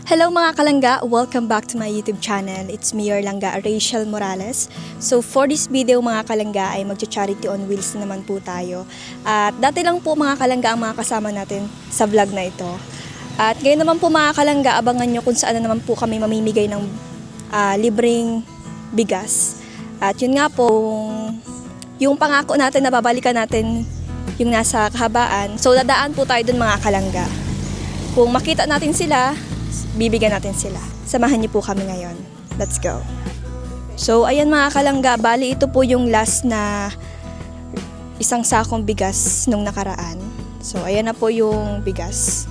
Hello mga kalangga! Welcome back to my YouTube channel. It's me, your langga, Rachel Morales. So for this video mga kalangga ay magcha-charity on wheels na naman po tayo. At dati lang po mga kalangga ang mga kasama natin sa vlog na ito. At ngayon naman po mga kalangga, abangan nyo kung saan na naman po kami mamimigay ng libreng bigas. At yun nga po, yung pangako natin na babalikan natin yung nasa kahabaan. So dadaan po tayo dun mga kalangga. Kung makita natin sila, bibigyan natin sila. Samahan niyo po kami ngayon. Let's go. So, ayan mga kalangga, bali ito po yung last na isang sakong bigas nung nakaraan. So, ayan na po yung bigas.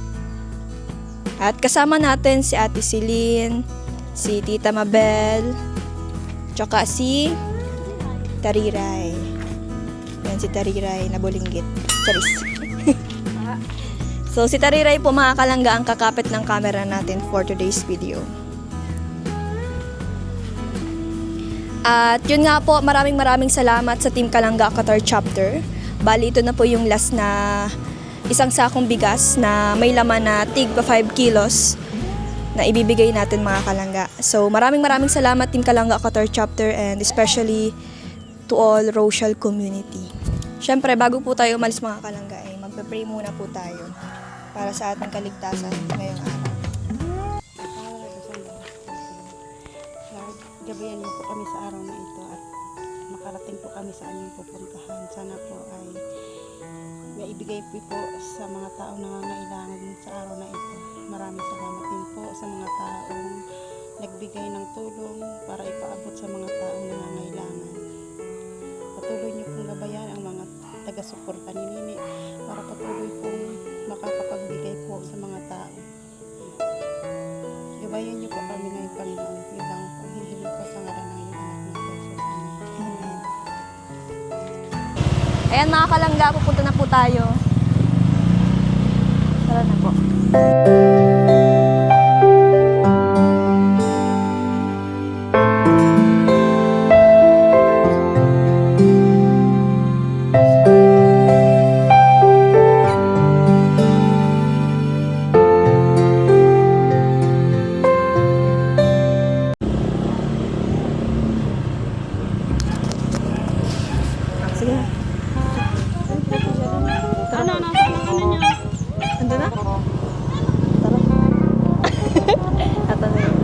At kasama natin si Ate Celine, si Tita Mabel, tsaka si Tariray. Yan si Tariray na bulinggit. Charis. So, si Tariray po mga kalangga ang kakapit ng camera natin for today's video. At yun nga po, maraming salamat sa Team Kalangga Qatar Chapter. Bali, ito na po yung last na isang sakong bigas na may laman na tig pa 5 kilos na ibibigay natin mga kalangga. So, maraming salamat Team Kalangga Qatar Chapter and especially to all Rochelle community. Siyempre, bago po tayo umalis mga kalangga, magpe-pray muna po tayo para sa ating kaligtasan ngayong araw. Lord, gabayan niyo po kami sa araw na ito at makarating po kami sa aming pupuntahan. Sana po ay maibigay po sa mga taong nangangailangan sa araw na ito. Maraming salamat din po sa mga taong nagbigay ng tulong para ipaabot sa mga taong nangangailangan. Patuloy niyo pong gabayan ang mga taga-suporta ni Nini para patuloy pong makakapagbigay po sa mga tao. Gabayan niyo po kami ngayon, Panginoon. Yun lang ang paghihiling ko sa ngalan ng iyong anak na Jesus. Amen. Ayan mga kalangga, pupunta na po tayo. Tara na po. Sige na. Tara. Ano niya? Ando na? Tara. Ata na yun.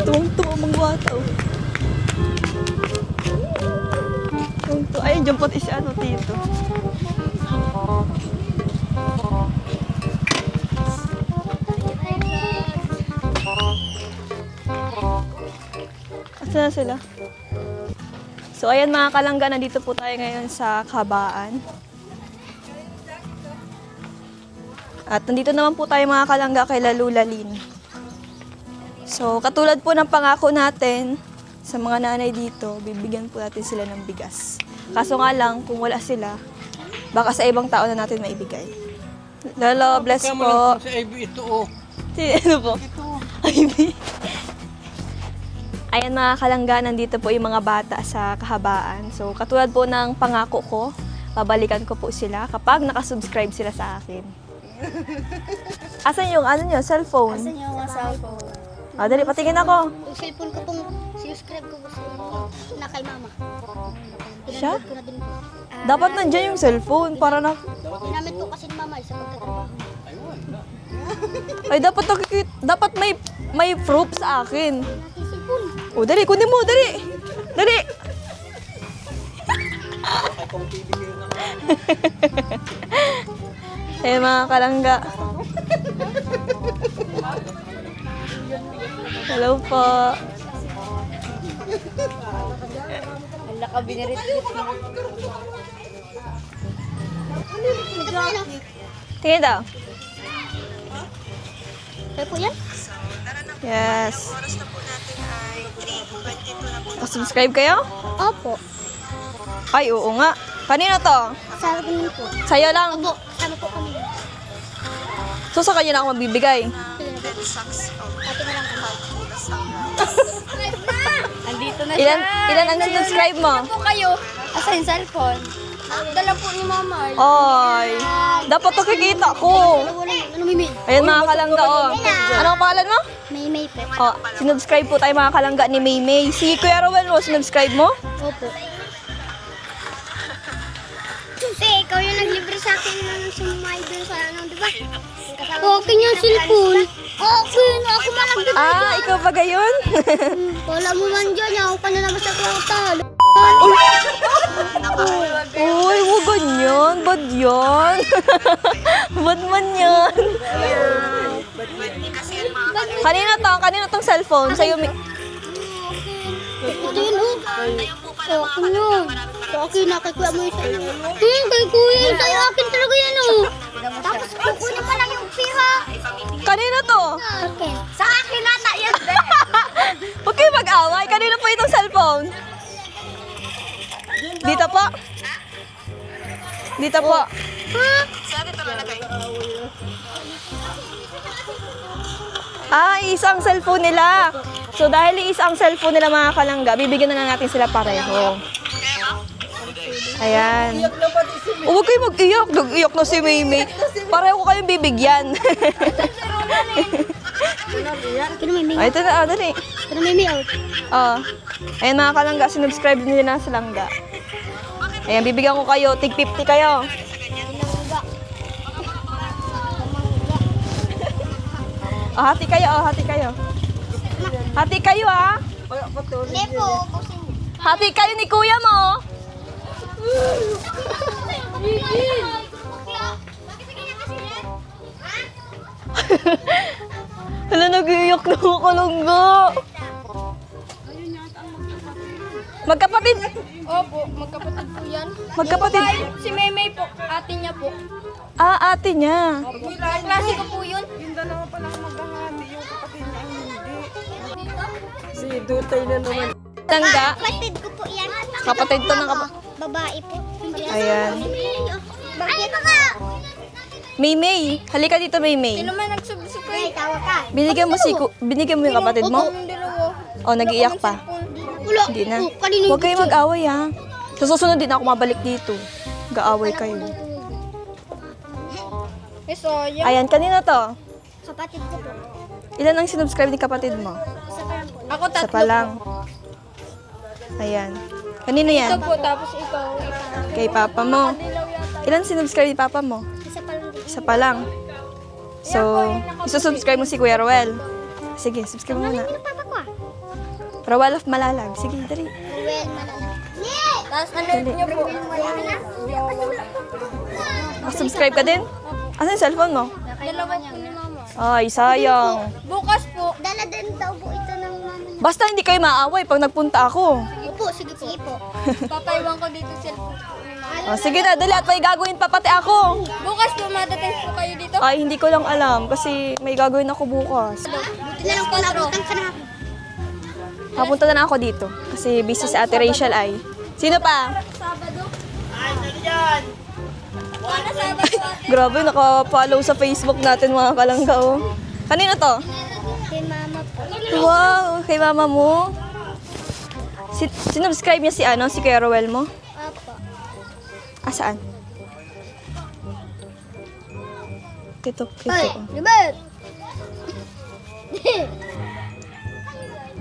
Tuwang-tuwa mga bata. Tuwang-tuwa. Ayun, dyan pati si ano, tito. Asa na sila? So, ayan mga kalangga, nandito po tayo ngayon sa kahabaan. At nandito naman po tayo mga kalangga kay Lula Lynn. So, katulad po ng pangako natin sa mga nanay dito, bibigyan po natin sila ng bigas. Kaso nga lang, kung wala sila, baka sa ibang tao na natin maibigay. Lolo, bless po. Sa Ivy ito, oh. Si, ano po? Ito. Ivy. Ayan mga kalangga, nandito po yung mga bata sa kahabaan. So, katulad po ng pangako ko, babalikan ko po sila kapag nakasubscribe sila sa akin. Asan yung ano nyo, cellphone? Asan yung mga cellphone? Dali, patingin ako. Yung cellphone ko pong sinuscribe ko sa na kay mama. Siya? Pinanood ko na din po. Dapat nandiyan yung cellphone para na... Ginamit po kasi ni mama sa pagtatrabaho. Ay, dapat may proof sa akin. Natin cellphone. O, dali, kunin mo, dali! Dali! Ayun mga kalangga. Hello po. Wala ka binirit-rit mo. Tingin daw. Kaya po yan? Yes. Subscribe kayo? Opo. Ay, oo nga. Kanino to? Sa akin po. Sa'yo lang. Opo. Sama po kami. So, sa kanya na ako magbibigay. Ate na lang kami. Andito na Ilan ang sinubscribe mo? po kayo. Asa yung cellphone? Dala po ni Mama. Ay, dapat to kikita ko. Ano, Mimi? Ayan mga kalangga, oh. Ano ang pangalan mo? May po. Oh, sinubscribe po tayo mga kalangga ni Maymay. Si Kuya Rowel mo, sinubscribe mo? Opo. Kasi ikaw yung naglibre sa akin ng sumay dun sa ano, di ba? Okay yung cellphone. Okay, ako man naglibre. Ah, ikaw ba gayon? Wala mo man dyan, ako pa na naman sa kwarta. Uy, huwag ganyan. Bad yan. Bad man yan. Kanina tong cellphone? Sa'yo, Ito yun, oh. Akin yun. Akin na, kay kuya mo yung sa'yo. Kay kuya yung sa'yo. Akin talaga yan, oh. Tapos kukunin mo lang yung pira. kanina to? Akin. Sa akin nata yan, be. Huwag kayo mag-away. Kanina po itong cellphone. Dito po. Dito po. Ah, isang cellphone nila. So dahil isang cellphone nila mga kalangga, bibigyan na lang natin sila pareho. Ayan. Huwag kayo mag-iyak. Nag-iyak na si Maymay. Pareho ko kayong bibigyan. Kino may Ay, ito na. Dali. Kino may out. Oh. Ayan mga kalangga, sinubscribe din nila sa langga. Ayan, bibigyan ko kayo. Tig 50 kayo. Oh, hati kayo. Oh, hati kayo. Hati kayo, ha? Hindi po. Hati kayo ni kuya mo. Hala, nag-iiyak na ako kalangga. Magkapatid. Opo, magkapatid po yan. Magkapatid. Si Memay po, ate niya po. Ah, ate niya. Klase ko po yun. Yung dalawa pa lang maghahati, yung kapatid niya ang hindi. Langga. Kapatid ko po yan. Kapatid to ng Babae po. Ayan. Bakit baka? Maymay. Halika dito, Maymay. Sino man nagsubscribe? Tawag ka. Binigyan mo yung kapatid mo? Opo, yung dalawa. Oh, nag-iiyak pa. Wala. Hindi na. Kanino Huwag kayo mag-away, ha? Sa susunod din ako mabalik dito. Ga-away kayo. Eh, sayang. Ayan, kanina to. Kapatid ko po. Ilan ang sinubscribe ni kapatid mo? Isa pa lang po. Ako Isa tatlo pa lang. Ayan. Kanino Ito yan? po, tapos ikaw. Kay papa mo. Dilaw yata. Ilan sinubscribe ni papa mo? Isa pa lang. Isa pa lang. So, isusubscribe mo si Kuya Rowel. Sige, subscribe mo muna. Ano papa ko ah? Rowel of Malalag. Sige, dali. Well, malala. Tapos ano niyo po? Subscribe ka din? Asan yung cellphone mo? Dalawa po ni Mama. Ay, sayang. Bukas po. Dala din daw po ito ng mama niya. Basta hindi kayo maaway pag nagpunta ako. Opo, sige po. Sige po. Papaiwan ko dito cellphone po ni Mama. Oh, sige na, dali at may gagawin pa pati ako. Bukas po, madating po kayo dito. Ay, hindi ko lang alam kasi may gagawin ako bukas. Buti na lang po nabutan ka na. Papunta na ako dito kasi busy si Ate Rachel ay. Sino pa? Sabado. Sana Sabado ate. Grabe, naka-follow sa Facebook natin mga kalangga, oh. Kanino to? Kay mama po. Wow, kay mama mo. Sinubscribe niya si Kuya Rowel mo? Opo. Ah, saan? Ito. Ay, Oh. Libet!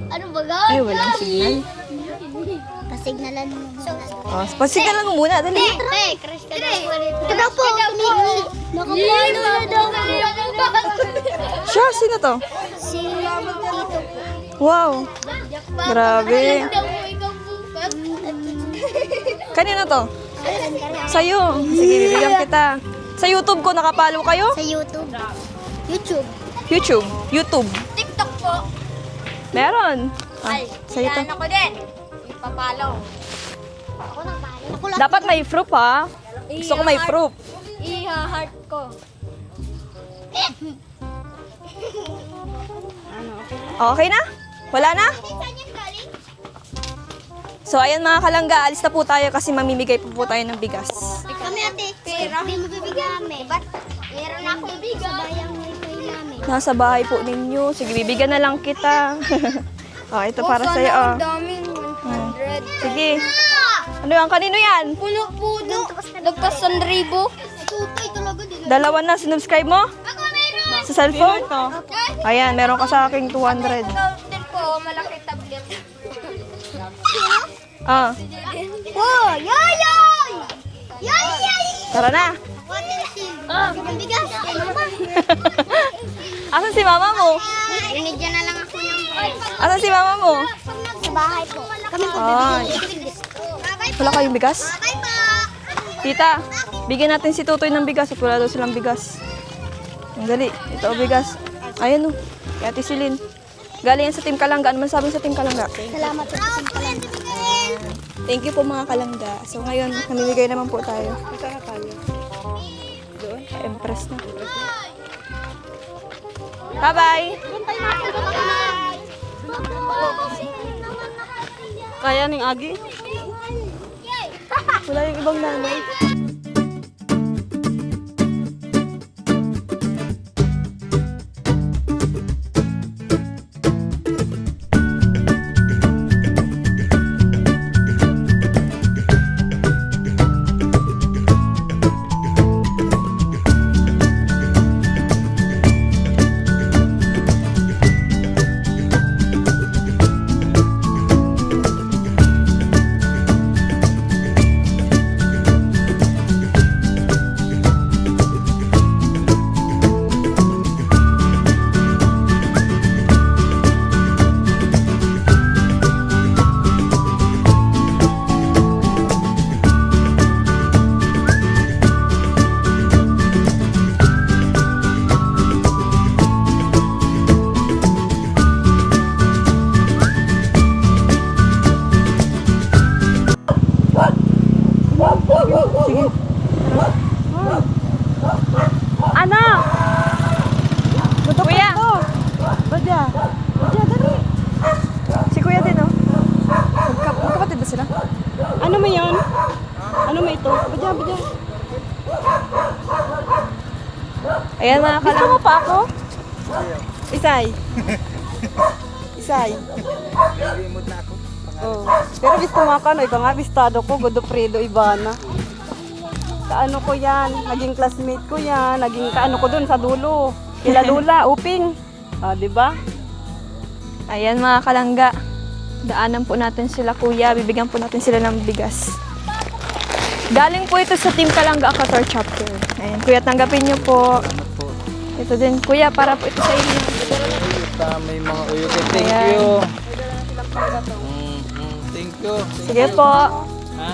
Ano ba ga? Ay, walang signal. Pasignalan mo. Oh, pasignalan mo muna, dali. Crush ka na ulit. Ito po, nakapalo na daw Siya, sino to? si Tito po. Wow, grabe. Daw po ikaw bukas. Kanino to? Sa'yo. Sige, bibigyan kita. Sa YouTube ko, nakapalo kayo? Sa YouTube. YouTube. YouTube. TikTok po. Meron. Ah, Ay, sa'yo to. yan ako din. Ipapalaw. Ako nang balo. Ako lang. Dapat may proof, ha? Gusto ko may proof. Iha-heart ko. Okay na? Wala na? So, ayan mga kalangga, alis na po tayo kasi mamimigay po tayo ng bigas. Kami ate. Pera. Hindi mo bibigyan kami. Meron akong bigas. Sa bayang wifi namin. Nasa bahay po ninyo. Sige, bibigyan na lang kita. Oh, ito para sa'yo, oh. Ang daming. Sige. Ano yan? Kanino yan? Puno. Lagpas 1,000. Tutoy talaga din. Dalawa na. Sinubscribe mo? Ako meron. Sa cellphone? Ayan, meron ka sa aking 200. Din po, malaki tablet. Ah, Oh, yoyoy! Yoyoy! tara na. Water sim. Bigas. Asan si mama mo? Binigyan na lang ako ng Asan si mama mo? sa bahay po. Kami po Ay. Wala kayong bigas? Bye po. Tita, bigyan natin si Tutoy ng bigas at wala daw silang bigas. Ang dali. Ito ang bigas. Ayan o. Kay Ate Silin. Galing yan sa Team Kalangga. Ano man sabi sa Team Kalangga? Salamat po. Thank you po mga kalangga. So ngayon, namimigay naman po tayo. Saan na tayo? Doon? Empress na. Bye-bye! Kaya ning agi? Wala yung ibang nanay. Ano? Kuya! Badya. Badya, dali. Si Kuya din, oh. Magkapatid ba sila? Ano mo yun? Ano mo ito? Badya, badya. Ayan mga Gusto kalangga. mo pa ako? Isay. Isay. Oh. Pero gusto mo ako, no? Iba nga, bistado ko, Godofredo Ibana. Kaano ko yan, naging classmate ko yan, naging kaano ko dun sa dulo. Kila Lula, Uping. Ah, di ba? Ayan mga kalangga. Daanan po natin sila kuya. Bibigyan po natin sila ng bigas. Galing po ito sa Team Kalangga Akatar Chapter. Ayan, kuya tanggapin niyo po. Ito din. Kuya, para po ito sa inyo. May mga uyo. Thank Ayan. you. Thank you. Sige po. Ha?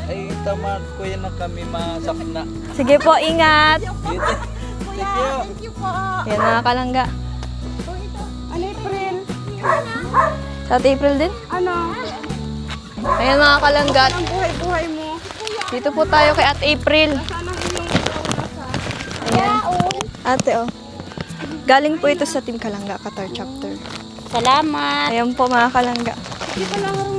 Ay, tama ko yan na kami masakna. Sige po, ingat. Thank you. Ayan mga kalangga. Ano, April? Sa Ate April din. Ano? Ayan mga kalangga. Ang buhay-buhay mo. Dito po tayo kay Ate April. Sana yung nasa. Ayan. Ate, oh. Galing po ito sa Team Kalangga Qatar Chapter. Salamat. Ayan po mga kalangga.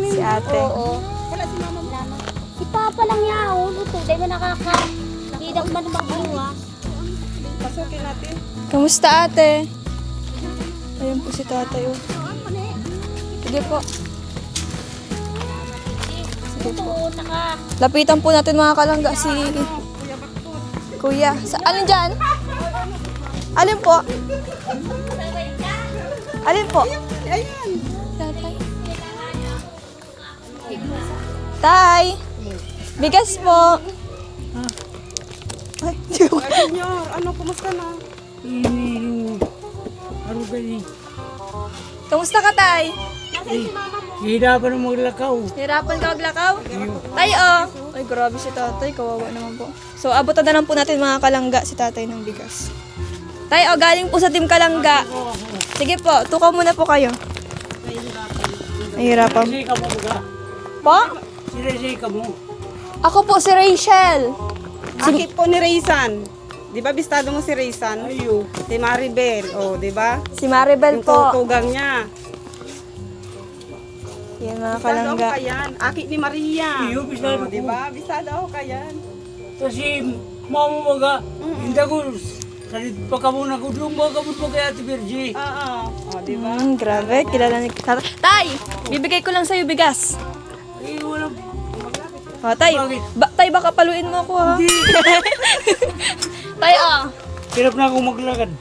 Si ate. Wala si mama mo. Si Papa lang yan. Luto. Dahil mo nakaka. Hidang man magbuwas. Pasukin natin. Kamusta ate? Ayan po si tatay, oh. Sige po. Sige po. Luto. Naka. Lapitan po natin mga kalangga si Kuya. Sa, alin dyan? Alin po? Alin po? Ayan. Tatay. Tay! Bigas po! Ay, di ko. Senyor, ano, kumusta na? Kamusta ka, Tay? Hirapan ng maglakaw. Hirapan ka maglakaw? Tay, oh! Ay, grabe si tatay. Kawawa naman po. So, abutan na lang po natin mga kalangga si tatay ng bigas. Tay, oh, galing po sa Team Kalangga. Sige po, tukaw muna po kayo. Nahihirapan. Sisi ka mo ba? Po? Sisi ka mo. Ako po si Rachel. Akit po ni Raysan. Di ba bistado mo si Raysan? Ayo. Si Maribel, oh, di ba? Si Maribel Yung po. tutugang niya. Yan mga Bistado kalangga. ako kayan. Akit ni Maria. Iyo, bistado Oh, di ko. ba? Bistado ako kayan. Kasi mama mga hindi ko Salit pa ka muna ko doon, baka mo kay Ate Virgie. Grabe, kilala ni tatay. Tay! Bibigay ko lang sa'yo bigas. Eh, wala. O, tay, Bakit? tay baka paluin mo ako ha. Hindi. Tay, Hirap na akong maglakad.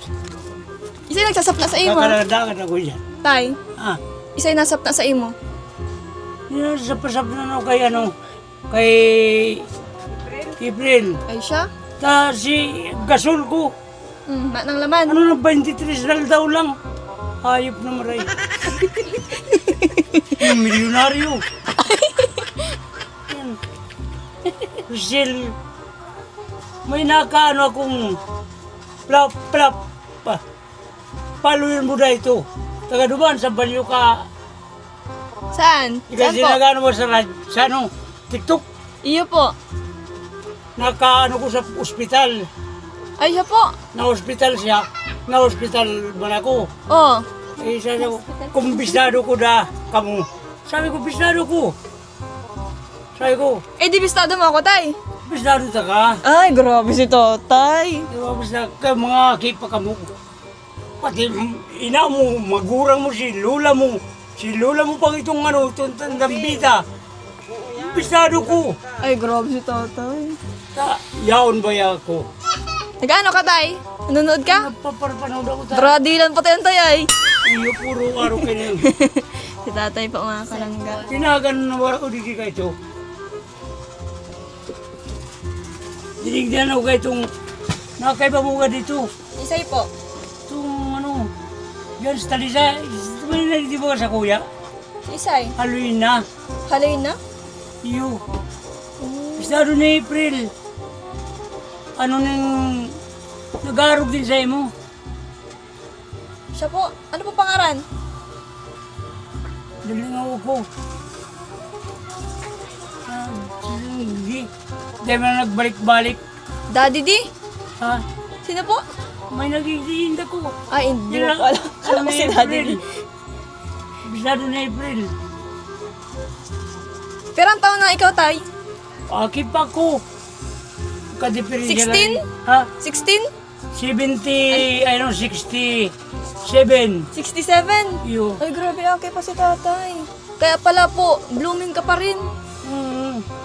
Isa yung nagsasap na sa imo. Kakaladakan ako dyan. Tay, Ah, isa yung nasap na sa imo. sapasap na ako kay April. Ay siya? Ta si gasol ko. Nang laman. Ano na 23 daw lang. Hayop na maray. Yung milyonaryo. Yan. Sil, may nakaano akong plap pa. Paluin mo na ito. Taga duman sa banyo ka. Saan? Saan Kasi po? nagano mo sa TikTok. Iyo po. Nakaano ko sa ospital. Ay siya po. Na-hospital siya. Na-hospital man ako. Oh. Eh, sabi ko, kung bisnado ko da, kamo. Sabi ko, bisnado ko. Sabi ko, Eh di bistado mo ako, tay. bisnado ta ka. Ay, grabe si tatay. Diba, bisnado ka, mga kipa kamo. Pati ina mo, magurang mo, si lola mo. Si lola mo pang itong ano, itong tandambita. Bisnado ko. Ay, grabe si tatay. Yaon ba ya ako? Nag-ano ka, tay? Nanonood ka? Paparapanood ako ta. Bradilan pa tayo, tay, ay. Iyo, puro araw kayo. Si tatay pa mga kalangga. Tinagan na wala ko dito kayo ito. Dinigdan ako kayo itong nakaiba mo ka dito. Isay po. Itong ano, yan sa talisa, may naliti ba ka sa kuya? Isay. Halloween na. Haloy na? Iyo. Estado ni April. Ano nang nag-arog din sa imo? Siya po. Ano po pangaran? Dalingaw ko. Hindi. Dahil mo na nagbalik-balik. Daddy D? Ha? Sino po? May naghihinda ko. Ay, hindi Sila- ko alam. Alam ko si Daddy D. Bisado na April. Pero ang taon na ikaw, tay? Akip ako. Kadipirin 16? Ha? 16? 70, ano, 67. 67? Iyo. Ay, grabe, okay pa si tatay. Kaya pala po, blooming ka pa rin.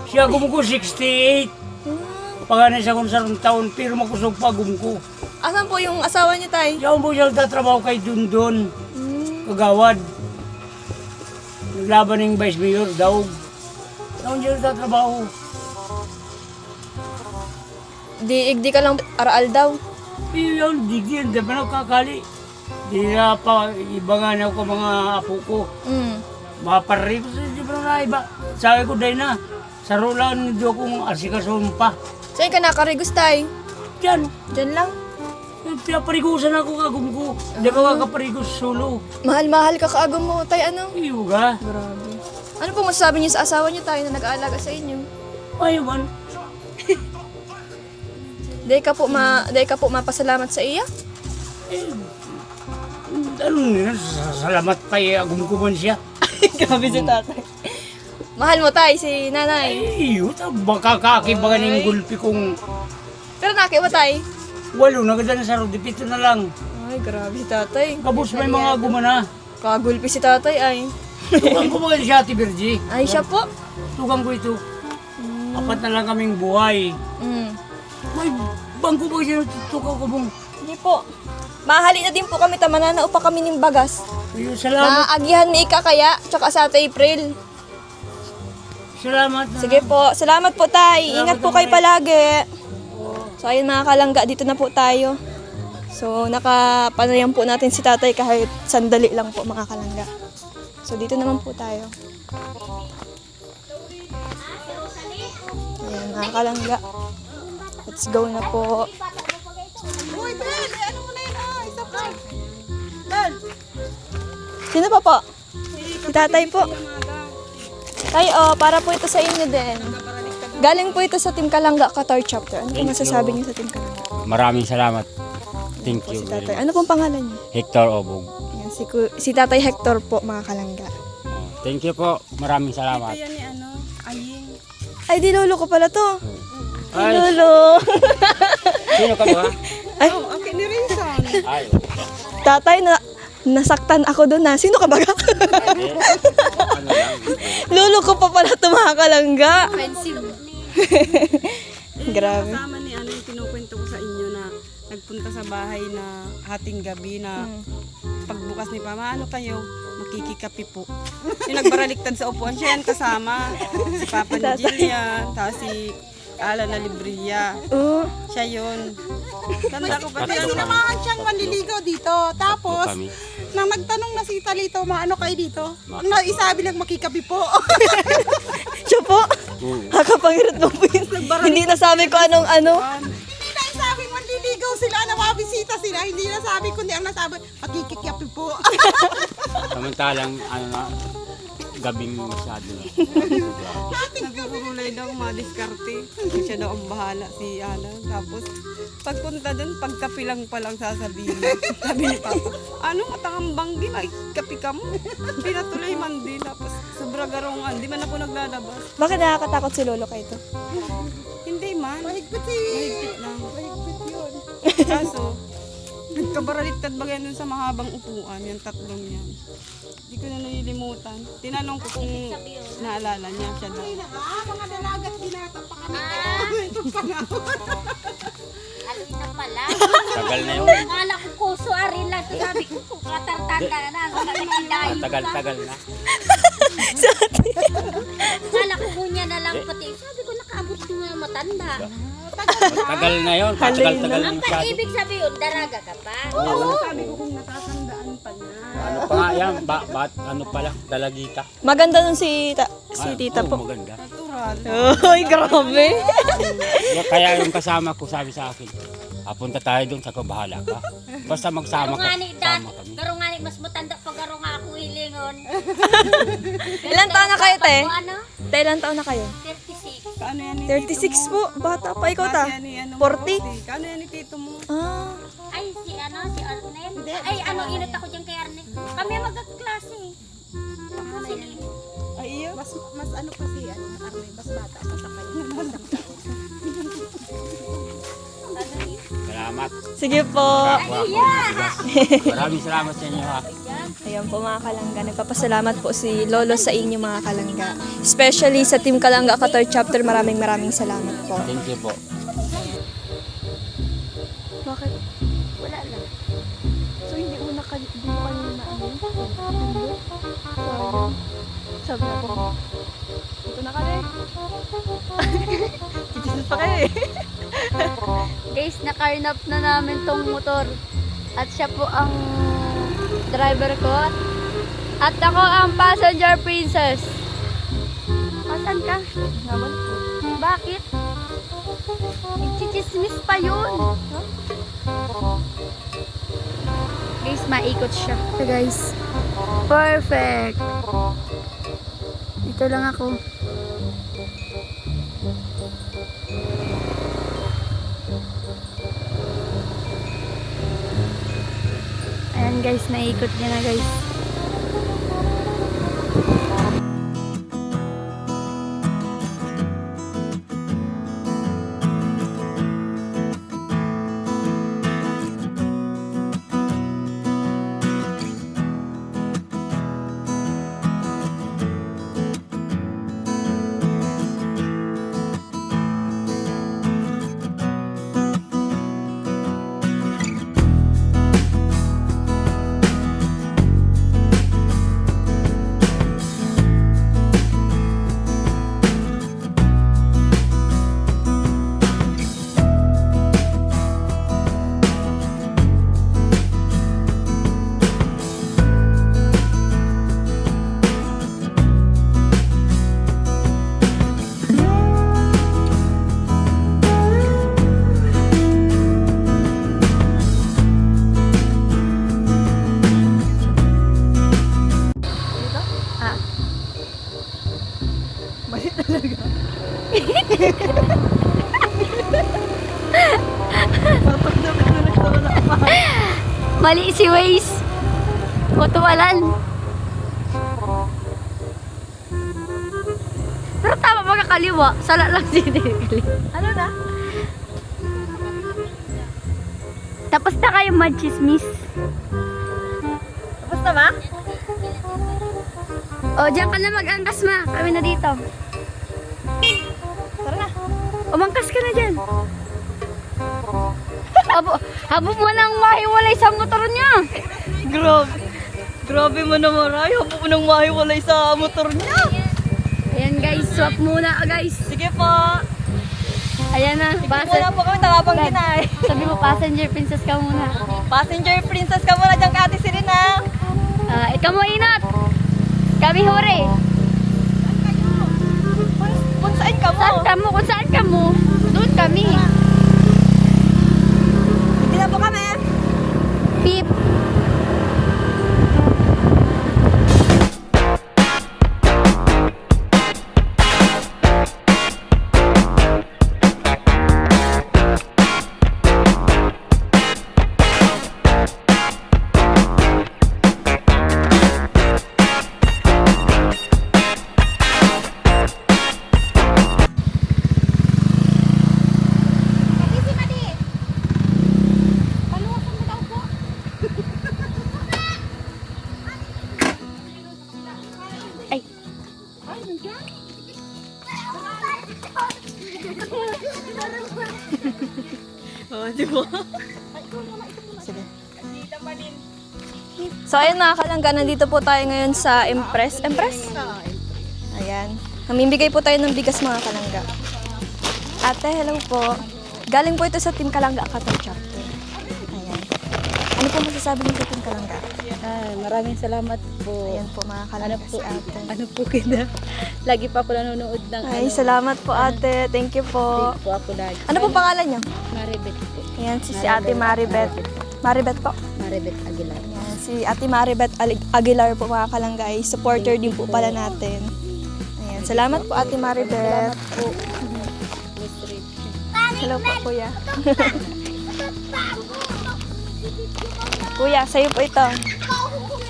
Siya gumuko 68. Panganay siya kung sarong taon, pero makusog pa gumuko. Asan po yung asawa niyo, tay? Siya mo siya nagtatrabaho kay Dundon. Kagawad. Naglaban ng Vice Mayor, daw. Siya siya nagtatrabaho. Di ka lang aral daw. Iyo yun, di pa nakakali. Di na pa, ibangan ako mga apo ko. Maparri ko sa di ba na iba. Sabi ko dahil na, sa rolan nito kong asikason pa. Saan ka nakarigos, tay? Diyan, Diyan lang. pinaparigusan ako kagum ko. Hindi ko kakaparigos solo. Mahal-mahal ka kaagom mo, tay, ano? Iyo ka. Grabe. Ano po masasabi niyo sa asawa niyo, tay, na nag-aalaga sa inyo? Ayaw man. Dahil ka po mapasalamat sa iya? Ano nila, salamat pa agum ko man siya. Grabe si tatay. Mahal mo, tay, si nanay. Iyo, baka kakibagan ng gulpi kong Pero nakiwa, tay. 8 na ganda na sa rodi, 7 na lang. Ay, grabe si tatay. Kabus may mga gumana. Kagulpi si tatay, ay. Tugang ko mga siya, Ate Virgie. Ay, siya po. Tugang ko ito. 4 na lang kaming buhay. May bangko ba siya tukaw ko mong. Hindi po. Mahali na din po kami, tamanana pa kami ng bagas. Ayun, salamat. Naaagihan ni Ika kaya, tsaka sa Ate April. Salamat na. Sige po. Salamat po, tay. Ingat po kayo palagi. So, ayun mga kalangga, dito na po tayo. So, nakapanayam po natin si tatay kahit sandali lang po mga kalangga. So, dito naman po tayo. Ayan, mga kalangga. Let's go na po. Sino pa po? Si tatay po. Tay, para po ito sa inyo din. Galing po ito sa Team Kalangga Qatar Chapter. Ano po masasabi niyo sa Team Kalangga? Maraming salamat. Thank Po, you. si tatay. Ano pong pangalan niyo? Hector Obog. Ayan, si tatay Hector po, mga kalangga. Thank you po. Maraming salamat. Ay, di lolo ko pala to. Ay, Ay, lolo. sino ka ba? Ay, Ay, Tatay, nasaktan ako doon na. Sino ka ba? hindi. Ano lang. Lolo ko pa pala ito mga kalangga. Grabe. Kasama ni ano yung kinukwento ko sa inyo na nagpunta sa bahay na hating gabi na pagbukas ni Pama, ano kayo? Makikikapi po. Yung nagbaraliktad sa upuan, siya yan kasama. Si Papa ni Jillian, tapos si Ala na Libria. Oh, Siya yun. Tanda ko pati Tatlo ano kami. naman siyang manliligaw dito. Tapos, Kami. nang nagtanong na si Talito, maano kayo dito? Ang naisabi lang makikapi po. siya po. Oo. Nakapangirot mo po yun. Hindi nasabi ko anong ano. Hindi na sabi manliligaw sila, na mabisita sila. Hindi na sabi, kundi ang nasabi, makikikapi po. Samantalang, ano na, gabing masyado na. Nagugulay daw, madiskarte. Siya daw ang bahala, si Alan. Tapos, pagpunta doon, pagkapi lang palang sasabihin. Sabi ni Papa, ano matangang banggi, kapi ka mo. Pinatuloy man din. Tapos, sobra garungan. Di man ako naglalabas. Bakit nakakatakot si lolo kayo to? Hindi man. Mahigpit lang. Mahigpit yun. Kaso, nagkabaraliktad ba yan dun sa mahabang upuan, yung tatlong yan. Hindi ko na nalilimutan. Tinanong ko kung naalala niya siya daw. Mga dalagat binata pa kami. Itong panahon. Alam na pala. Tagal na yun. Akala ko kuso arin lang. Sabi ko kung katartanda na. Nakakadayo ka. Tagal na. Akala ko kunya na lang pati. Sabi ko nakaabot ko nga matanda. Tagal na yun. Tagal na Ang masyado. pag-ibig sabihin, daraga ka pa. Sabi ko kung natatandaan pa niya. Ano pa nga yan? Ano pala? Dalagita. Maganda nun si tita Oo, po. maganda. Natural. Ay, grabe. Kaya yung kasama ko sabi sa akin, punta tayo doon, saka bahala ka. Basta magsama Garo ka. nga ni Dan, Sama kami. garo nga ni mas matanda pa garo nga ako hilingon. Ilan taon na kayo, te? O ano? Te, ilan taon na kayo? 36. Kaano yan ni 36 po. Bata pa. Ikaw ta? Kasi yan ni ano, 40? Kaano yan ni tito mo? Ah. Ay, si Arnel. Ay, ano, inot ako dyan kay Arnel. Kami magkaklase. Sige. Ay iyo? Mas ano kasi, Arne, mas bata pa sa kanya. Salamat. Sige po. Maraming salamat sa inyo ha. Ayan po mga kalangga. Nagpapasalamat po si Lolo sa inyo mga kalangga. Especially sa Team Kalangga Qatar Chapter. Maraming salamat po. Thank you po. Bakit? Wala lang. So hindi mo kayo na ano? Sayang. Sabi na po. Ito na kami. Titigil pa kayo eh. Guys, nakarnap na namin tong motor. At siya po ang driver ko. At ako ang passenger princess. Asan ka? Bakit? Nagchichismis pa yun. Guys, maikot siya. So guys, perfect. Dito lang ako. Ayan guys, naikot niya na guys. Mali si Waze. Kutuwalan. Pero tama magkakaliwa. Sala lang si Dili. Ano na? Tapos na kayo mag-chismis. Tapos na ba? O, diyan ka na mag-angkas, ma. Kami na dito. Tara na. Umangkas ka na dyan. Habang mo nang mahiwalay sa motor niya. Grabe. Grabe mo naman, ay. Hapo mo nang mahiwalay sa motor niya. Ayan guys, swap muna guys. Sige po. Ayan na, Wala po kami, nakapang ginay. sabi mo passenger princess ka muna. Passenger princess ka muna dyan, Ate Serena. Ikaw mo inat. Kami huri. Kung saan ka mo? Saan ka mo? Kung saan ka mo? Doon kami. Hindi na po kami. Pip. Ay. Di ba? Sige. So ayun mga kalangga, nandito po tayo ngayon sa Empress. Empress? Ayan. Namimigay po tayo ng bigas mga kalangga. Ate, hello po. Galing po ito sa Team Kalangga Akatay Chapter. Ayan. Ano po masasabi niyo sa Team Kalangga? Maraming salamat po. Ayan po mga kalangga si ate. Ano po kita? Lagi pa ako nanonood ng Ay, salamat po ate. Thank you po. po ako lagi. Ano po pangalan niyo? Maribet po. Ayan, si ate Maribet. Maribet po. Maribet Aguilar. Ayan, si ate Maribet Aguilar po mga kalangga ay supporter din po pala natin. Ayan, salamat po ate Maribet. Po. Miss Rich. Hello po kuya. Kuya, sa'yo po ito.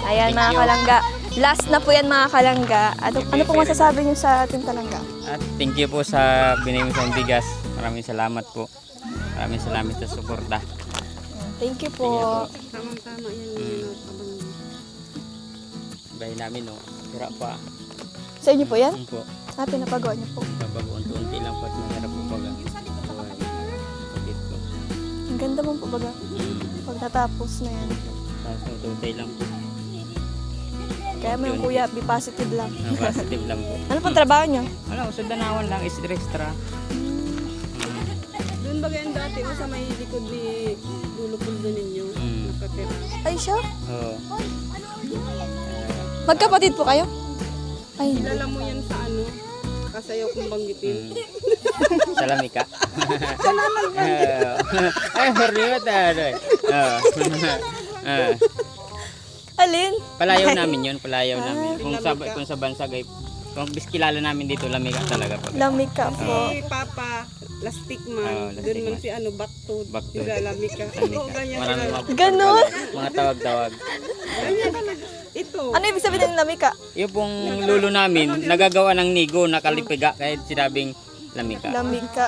Ayan mga kalangga. Last na po yan mga kalangga. Ano po masasabi niyo sa Team Kalangga? At thank you po sa binigay mo sa bigas. Maraming salamat po. Maraming salamat sa suporta. Ayan, thank you po. Tamang-tama yan. Bahay namin, no? Sira pa. Sa inyo po yan? Ano po? Pinapagawa niyo po. Babago, unti-unti lang po at mahirap po baga. Sakit po. Ang ganda mo po baga. Pag natapos na yan. Tapos unti-unti lang po. Kaya mo yung kuya, be positive lang. Positive lang po. Ano pong trabaho niyo? Wala, usad danawan lang, is extra. Doon ba ganyan dati o sa may likod ni Dulo Pundo ninyo? Nakatira. Ay siya? Oo. Magkapatid po kayo? Ay, hindi. Kilala mo yan sa ano? Kasayaw kong banggitin. Salami ka. Ay, horrible tayo. Alin? Palayaw namin yun, palayaw namin. Kung sa bansa, kung kilala namin dito, lamig talaga po. Lamig ka po. Si Papa, lastik Oo, man. lastik Doon man man. si ano, baktod. Baktod. Nilalami ka. Lamig Oo, ka. ganyan Maraming talaga. Ganon? mga tawag-tawag. Ganyan talaga. Ito. Ano ibig sabihin ng lamig ka? Yung pong lulo namin, nagagawa ng nigo, nakalipiga, kahit sinabing lamig ka. Lamig ka.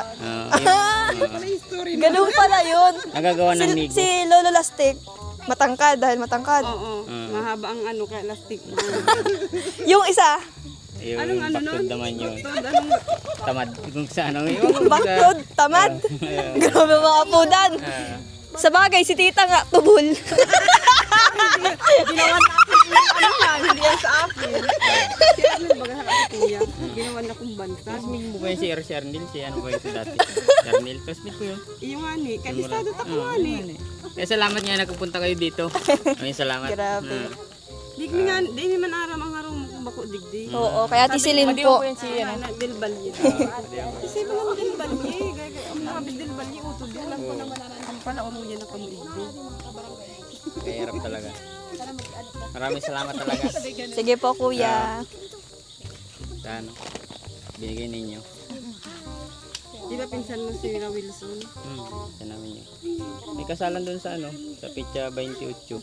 History. Ganun pala yun. Nagagawa ng Si, nigo. si Lolo Lastik, matangkad dahil matangkad. Oo. Mahaba ang ano, kaya lastik. Yung isa, Yung Anong ano baktod nun? naman yun. Baktod, anong Tamad. Kung sa ano yung baktod, tamad. Grabe mga apudan. Sa bagay, si tita nga, tubol. ginawa na ako ano yan, hindi yan sa akin. Kaya ano baga sa kuya, ginawa na kong bansa. Classmate mo ba yun si Arnil? Si ano ba yun si dati? Si Arnil, classmate ko yun. Iyo nga ni, kaya isado ta ko nga ni. Kaya salamat nga nagpupunta kayo dito. Maraming salamat. Grabe. Di naman aram ang araw mo kung bako digdi. Oo, kaya tisilin Hindi mo po. po yun si ano? Del Valle. Kasi ba naman Del Valle? Ang sabi Del Valle, utod din. Alam ko naman ang panahon yan ako digdi. Kaya hirap talaga. Maraming salamat talaga Sige po, kuya. sa ano, binigay ninyo. Di ba pinsan mo si Ra Wilson? Yan namin yun. May kasalan doon sa ano, sa Pecha 28.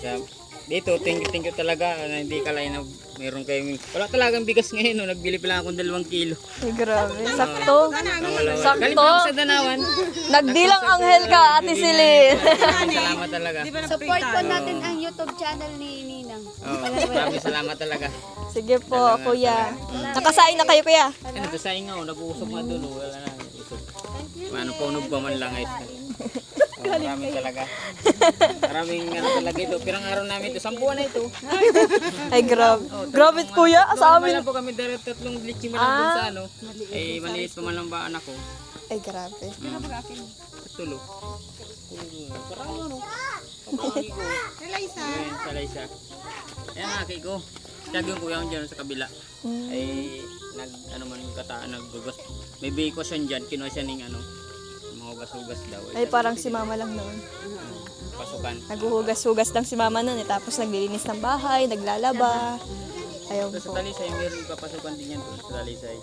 Kaya dito, thank you talaga na hindi kalain na meron kayong, wala talagang bigas ngayon, no? Nagbili pa lang akong 2 kilo. Ay, grabe. Sakto. Galing Sakto. pa ako sa Danawan. Nagdilang anghel ka, Ate Silin. Salamat talaga. Di ba Support po natin ang YouTube channel ni Ninang. Maraming salamat talaga. Sige po, kuya. Nakasain na kayo, kuya. Ano, sa saing nga, nag-uusap nga doon, wala na. Usap. Paano pa unog pa man lang ayos na. Maraming talaga. Maraming ano talaga ito. Pirang araw namin ito. 10 buwan na ito. Ay, grabe. Grabe, kuya. Sa amin. Wala po kami dahil 3 bleaching man lang doon sa ano. Ay, maliit pa man lang ba anak ko. Ay, grabe. Tulo. Parang ano. Kapagi ko. Relisa. Sa Laysa. Ayan nga, kay ko. Siyag yung kuya ko dyan sa kabila. Ay, naggugas. May bikos yan dyan. Kinuha siya ng ano. Mahugas-hugas daw. Ay, parang si mama lang noon. Pasukan. Naghuhugas-hugas lang si mama noon. Tapos naglilinis ng bahay, naglalaba. Ayaw Sa po. Talisay, meron papasukan din yan doon sa Talisay.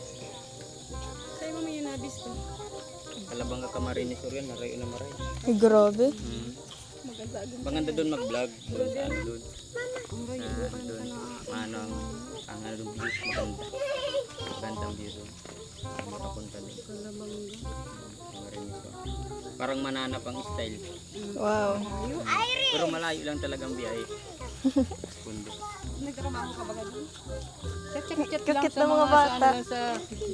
Sa'yo mo may nabis ko. Kalabang ka Camarines Sur yan, narayo na maray. Ay, grabe. Maganda doon mag-vlog. Doon sa ano doon. Doon. Ano ang ano doon views maganda. Magandang views doon. Makapunta din. Camarines Sur. Parang mananap ang style. Wow. Pero malayo lang talagang biyahe. Pundo. Nagtrabaho ka ba doon? Kakit ng mga bata.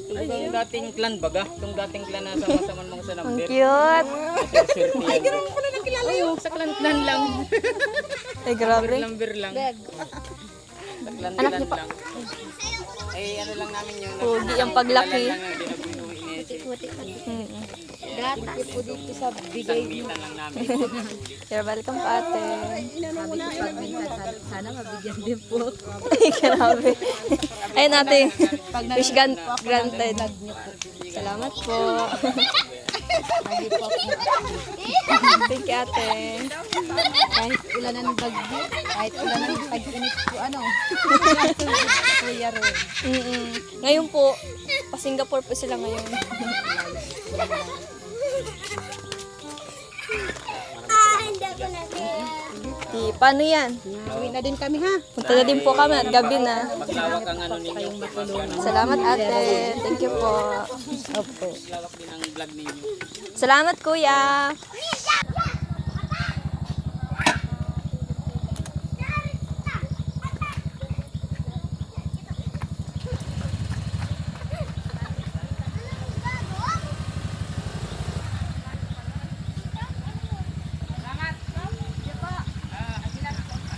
Itong dating clan baga. Itong dating clan na sama-sama mga sa Ang number. cute. Ay, sa clan lang. Ay, grabe. Number lang. Sa clan lang. Ay, ano lang namin yun. Pogi ang paglaki. Gatas po dito sa bigay. Isang lang namin. You're welcome po, ate. Sana mabigyan din po. Ay, grabe. Ayun, ate. Wish granted. Salamat po. Thank you, ate. Kahit ulan ng bagyo, kahit ulan ng pag-init po, ano. Kuya Ron. Ngayon po, pa-Singapore po sila ngayon. Paano yan? Uwi na din kami ha. Punta na din po kami at gabi na. Maglawak ang ano ninyo. Salamat, ate. Thank you po. Maglawak din ang vlog ninyo. Salamat, kuya.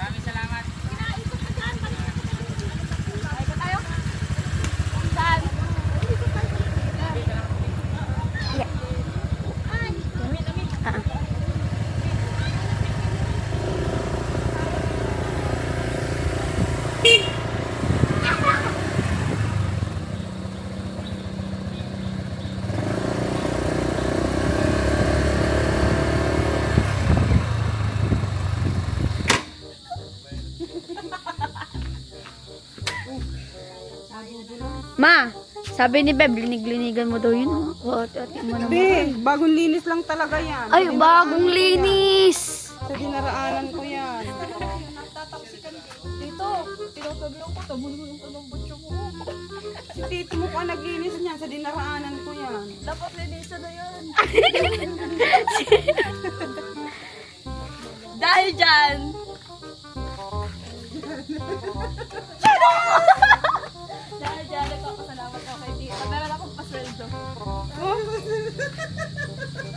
Maraming salamat. Ma, sabi ni Beb, linig-linigan mo daw yun. Ate mo naman. Be, bagong linis lang talaga yan. Ay, bagong linis! Sa dinaraanan ko yan. Si tito mo pa naglinis niyan, sa dinaraanan ko yan. Dapat linisan na yan. Dahil dyan. Dahil dyan, nagpapasalamat ako kay Tita. Meron akong pasweldo.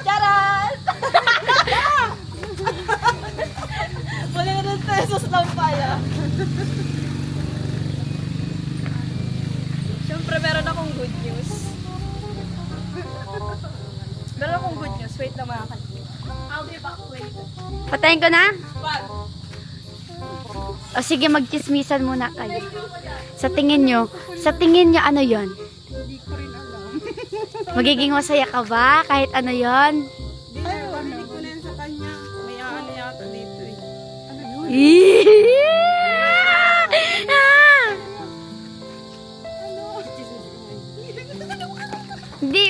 Charan! 100 pesos lang pala. Siyempre, meron akong good news. Meron akong good news. Wait lang mga kanina. I'll be back later. Patayin ko na? Wag! O sige, magchismisan muna kayo. Sa tingin nyo ano yon? Hindi ko rin alam. Magiging masaya ka ba kahit ano yon? Hindi na, pamili ko na yan sa kanya. May ano yata dito eh. Ano yun? Hindi.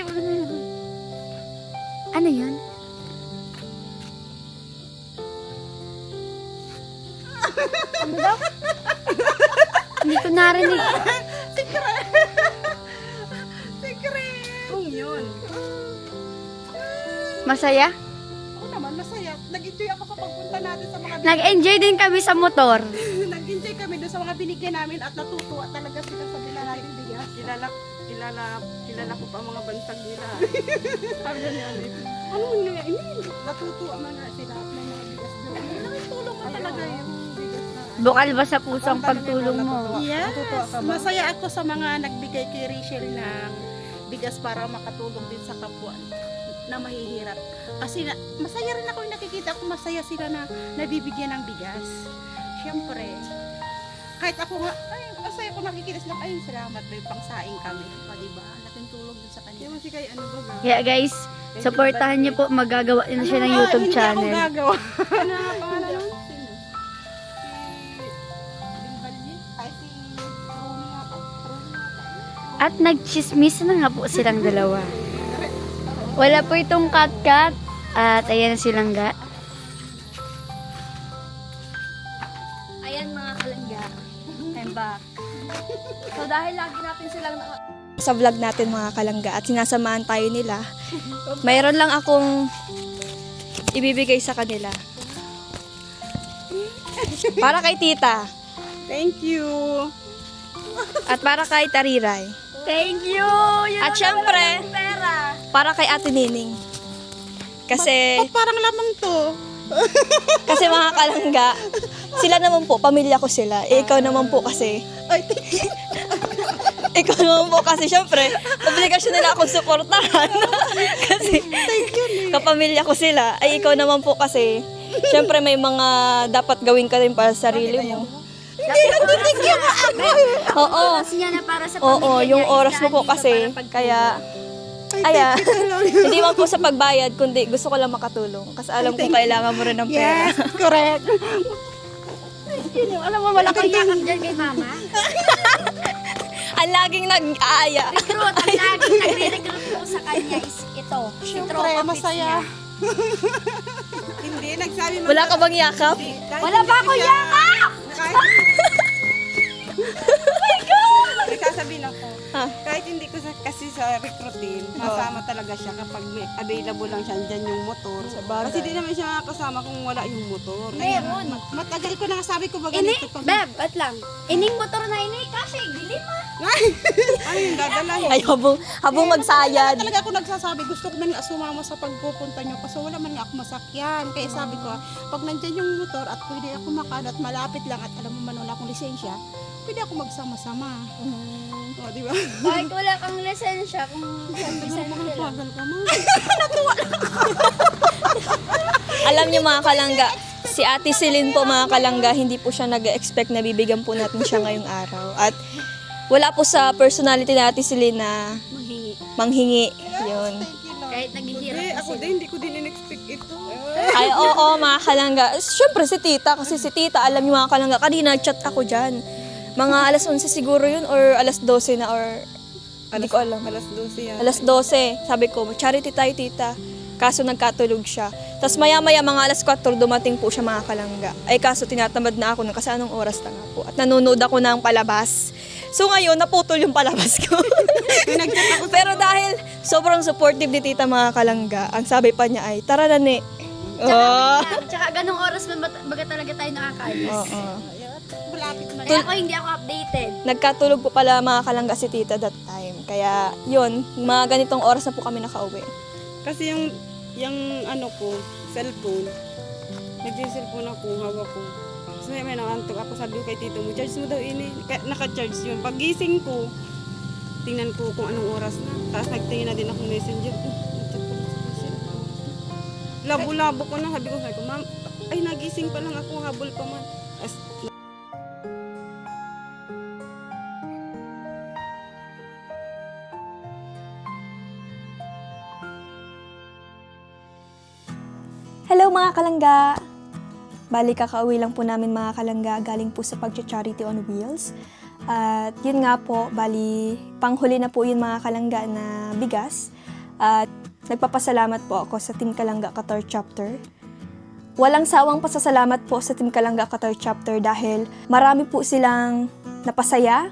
Ano daw? Hindi ko narinig. Kung yun. Masaya? Oo naman, masaya. Nag-enjoy ako sa pagpunta natin sa mga Nag-enjoy din kami sa motor. Nag-enjoy kami doon sa mga binigyan namin at natutuwa talaga sila sa bila natin bigas. Kilala ko pa ang mga bantag nila. Sabi na niya, ano nga ini? Natutuwa man na sila at may mga bigas doon. Nakitulong mo talaga yung bigas na. Bukal ba sa puso ang pagtulong mo? Yes, masaya ako sa mga nagbigay kay Rachel ng bigas para makatulong din sa kapwa na mahihirap. Kasi masaya rin ako yung nakikita ko, masaya sila na nabibigyan ng bigas. Siyempre, kahit ako nga, ay, masaya ko nakikita sila, ay, salamat, may pangsaing kami. Pa, diba? Laking tulong din sa kanila. Kasi kay ano ba ba? Kaya guys, supportahan niyo po. Magagawa na siya ng YouTube channel. Hindi ako gagawa. Ano nga pangalan nun? Sino? Si Dimbalye? Ay, si Roni yata. At nagchismis na nga po silang dalawa. Wala po itong cut-cut. At ayan na silang ga. Ayan mga kalangga, I'm back. So dahil lagi natin silang sa vlog natin mga kalangga at sinasamahan tayo nila, mayroon lang akong ibibigay sa kanila. Para kay tita Thank you. at para kay Tariray. Thank you! At syempre, para kay Ate Nining. Kasi Parang lamang to. kasi mga kalangga, sila naman po, pamilya ko sila. Eh, ikaw naman po kasi. Ay, thank you. Ikaw naman po kasi, syempre, obligasyon nila akong suportahan. Kasi, kapamilya ko sila. Ay, ikaw naman po kasi, syempre may mga dapat gawin ka rin para sa sarili mo. Oo. Kasi niya na para sa Oo, yung oras mo po kasi, kaya, hindi man po sa pagbayad, kundi gusto ko lang makatulong. Kasi alam ko kailangan mo rin ng pera. Yes, correct. Alam mo, wala kang yakap dyan kay mama. Ang laging nag-aaya. Recruit, ang laging nagre-recruit po sa kanya is ito. Siyempre, masaya. Hindi, nagsabi mo. Wala ka bang yakap? Wala ba ako yakap? May sasabihin ako. Ha? Kahit hindi ko kasi sa recruitin, masama talaga siya kapag may available lang siya dyan yung motor. Kasi di naman siya makakasama kung wala yung motor. Meron. Matagal ko na sabi ko ba Ini, ganito pag... beb, at lang. Ining motor na ini, kasi gilid mo. Ay, yung dadalahin. Ay, habang magsayad. Talaga ako nagsasabi, gusto ko man nga sumama sa pagpupunta nyo kasi wala man nga ako masakyan. Kaya sabi ko, pag nandyan yung motor at pwede ako makan at malapit lang at alam mo man wala akong lisensya, pwede ako magsama-sama. O, di ba? Kahit wala kang lisensya, kung saan lisensya lang. Pagal ka mo. Alam niyo mga kalangga, si Ate Celine po mga kalangga, hindi po siya nag-expect na bibigyan po natin siya ngayong araw. At wala po sa personality na Ate Celine na manghingi. Yun. Kahit naghihirap Ako din, hindi ko din in-expect ito. Ay, oo mga kalangga. Siyempre si tita, kasi si tita, alam niyo mga kalangga, kanina chat ako dyan. Mga alas 11 siguro yun, or alas 12 na, or hindi ko alam. Alas 12 yan. Alas 12, sabi ko, charity tayo tita. Kaso nagkatulog siya. Tapos maya-maya mga alas 4, dumating po siya mga kalangga. Ay kaso tinatamad na ako nun kasi anong oras na nga po. At nanonood ako ng palabas. So ngayon, naputol yung palabas ko. Pero dahil sobrang supportive ni tita mga kalangga, ang sabi pa niya ay, tara na ne. Oh. Tsaka ganong oras man baga talaga tayo nakakaalis. Oo. Malapit na. Kaya ako hindi ako updated. Nagkatulog po pala mga kalangga si tita that time. Kaya yun, mga ganitong oras na po kami nakauwi. Kasi yung ano ko, cellphone, nag-cellphone ako, hawak ko. So may nakantok ako, sabi ko kay tito mo, charge mo daw ini. Naka-charge yun. Pag gising ko, tingnan ko kung anong oras na. Tapos nagtingin na din ako messenger. Nag-chat ko na sa messenger. Labo-labo ko na, sabi ko, ma'am, ay nagising pa lang ako, habol pa man. As, Hello mga kalangga! Bali kakauwi lang po namin mga kalangga galing po sa pag-charity on wheels. At yun nga po, bali panghuli na po yun mga kalangga na bigas. At nagpapasalamat po ako sa Team Kalangga Qatar Chapter. Walang sawang pasasalamat po sa Team Kalangga Qatar Chapter dahil marami po silang napasaya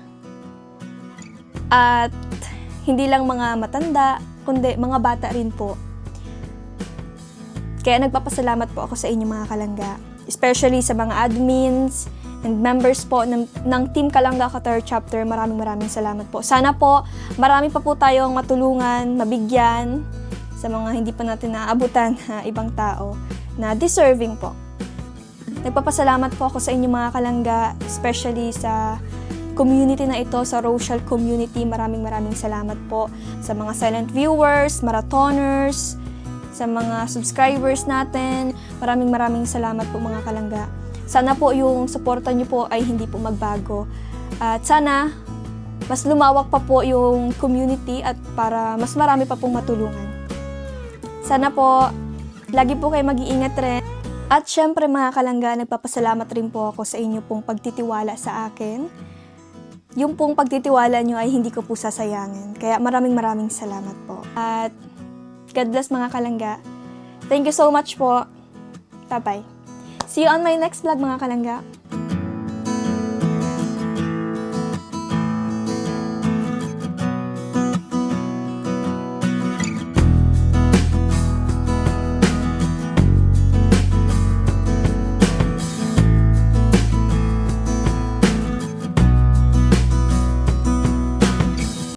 at hindi lang mga matanda, kundi mga bata rin po. Kaya nagpapasalamat po ako sa inyo mga kalangga, especially sa mga admins and members po ng Team Kalangga Qatar Chapter. Maraming salamat po. Sana po marami pa po tayong matulungan, mabigyan sa mga hindi pa natin naaabutan na ibang tao na deserving po. Nagpapasalamat po ako sa inyo mga kalangga, especially sa community na ito, sa Rochelle community. Maraming salamat po sa mga silent viewers, marathoners, sa mga subscribers natin. Maraming salamat po mga kalangga. Sana po yung suporta nyo po ay hindi po magbago. At sana mas lumawak pa po yung community at para mas marami pa pong matulungan. Sana po lagi po kayo mag-iingat rin. At syempre mga kalangga, nagpapasalamat rin po ako sa inyo pong pagtitiwala sa akin. Yung pong pagtitiwala nyo ay hindi ko po sasayangin. Kaya maraming salamat po. At God bless mga kalangga. Thank you so much po. Bye-bye. See you on my next vlog mga kalangga.